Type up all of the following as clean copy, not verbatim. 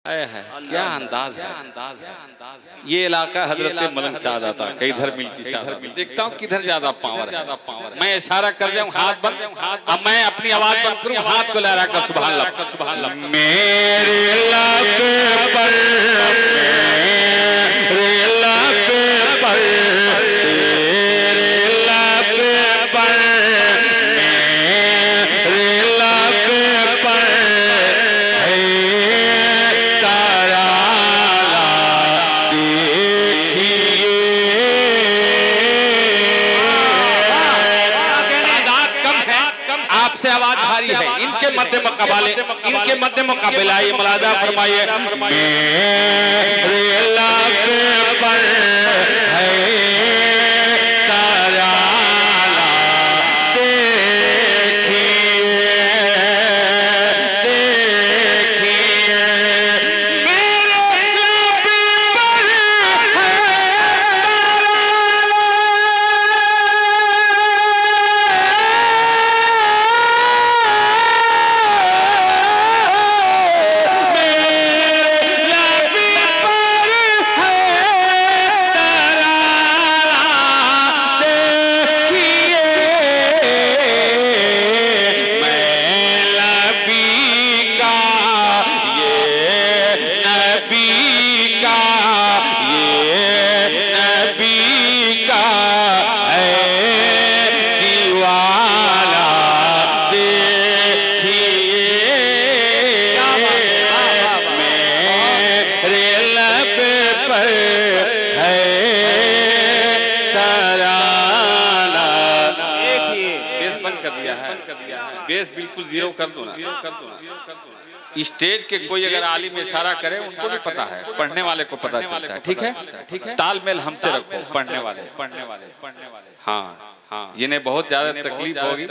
है क्या अंदाज है। ये इलाका हजरत मलंग शाह आता कई इधर मिलती देखता हूँ किधर ज्यादा पावर है। मैं इशारा कर जाऊँ हाथ बंद, अब मैं अपनी आवाज बंद करूँ, हाथ को लहरा कर सुभान अल्लाह मेरे इलाके पर मेरे इलाके पर तेरे इलाके पर मेरे इलाके पर है ताराला देखिए। आपसे आवाज भारी है, इनके मध्य मुकाबला ये मुलाजा फरमाइए मेरे इलाके पर है ताराला देखिए देखिए मेरे इलाके पर है बेस बिल्कुल जीरो कर दो ना। स्टेज के कोई अगर आलिम इशारा करे उनको भी पता है, पढ़ने वाले को पता चलता है। ठीक है तालमेल हमसे रखो पढ़ने वाले। हाँ जिन्हें बहुत ज्यादा तकलीफ होगी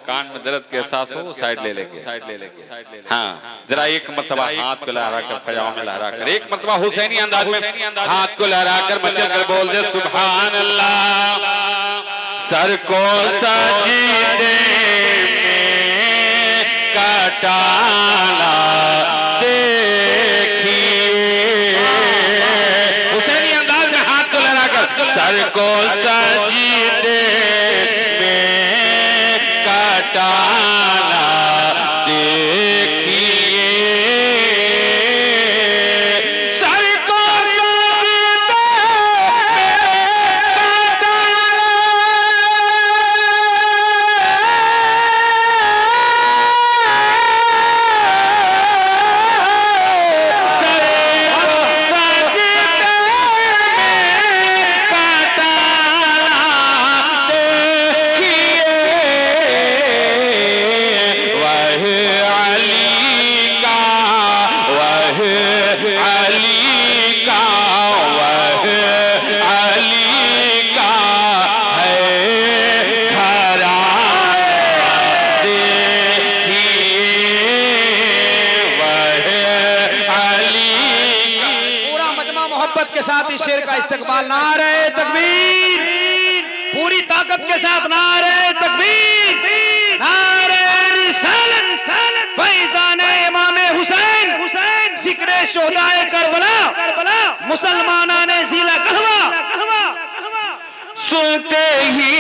कान में दर्द के एहसास हो साइड ले लेंगे। हाँ जरा एक मर्तबा हाथ को लहरा कर फजाओं में लहरा कर एक मर्तबा हुसैनी अंदाज में हाथ को लहरा कर मचल कर बोल दे सुभान अल्लाह। सर को सजीदे कटाला देखिए हुसैनी अंदाज में हाथ को लहरा कर सर को सजीदे में कटाला देखिए सर को के साथ इस शेर का इस्तकबाल नारे तकबीर पूरी ताकत के साथ नारे तकबीर नारे रिसालत फैज़ाने इमाम हुसैन जिक्रे शोहदाए करबला मुसलमानाने ज़िला कहवा सुनते ही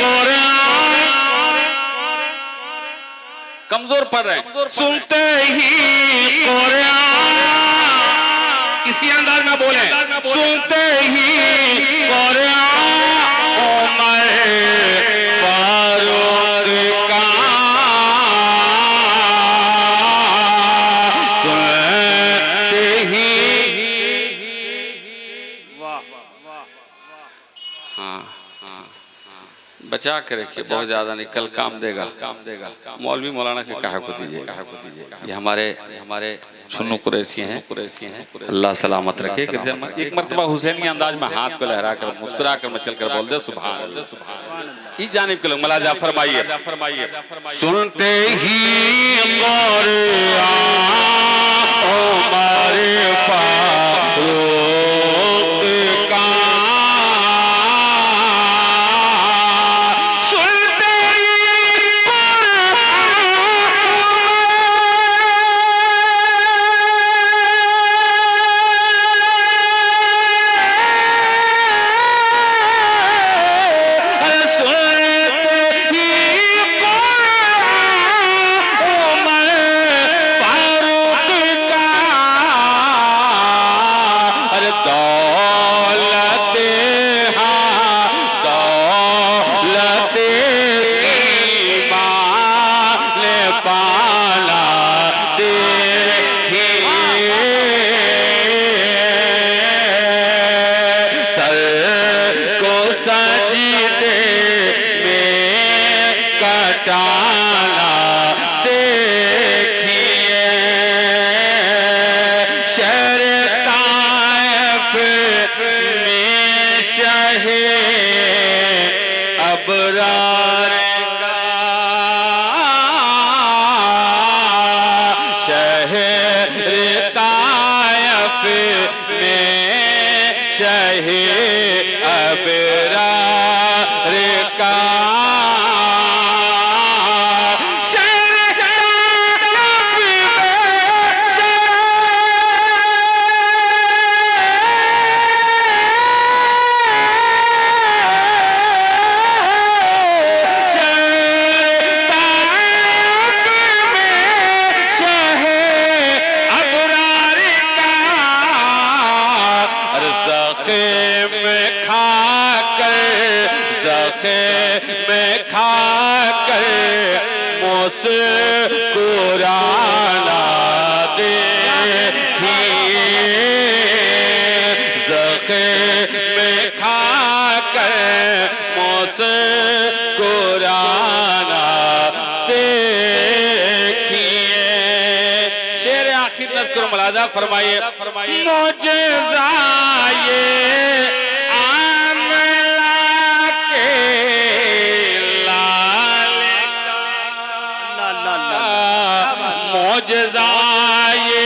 कुरान कमजोर पड़ रहे सुनते ही कुरान इसी अंदाज में बोले सुनते ही बचा के रखिए बहुत ज्यादा नहीं कल काम देगा मौलवी मौलाना के कहा को दीजिएगा। ये हमारे सुन्नू कुरैशी हैं अल्लाह सलामत रखे। एक मर्तबा हुसैनी अंदाज में हाथ को लहरा कर मुस्कुरा कर मचल कर बोल दे सुभान अल्लाह। इस जानिब के लोग मलाजा फरमाइए सुनते ही शहे अबरार का में खाकर मुस्कुराना देखिए, ज़ख़्म में खाकर मुस्कुराना देखिए। शेर आखिर नज़्कुर मुलाज़ा फरमाइए, मुझे मोजज़ाए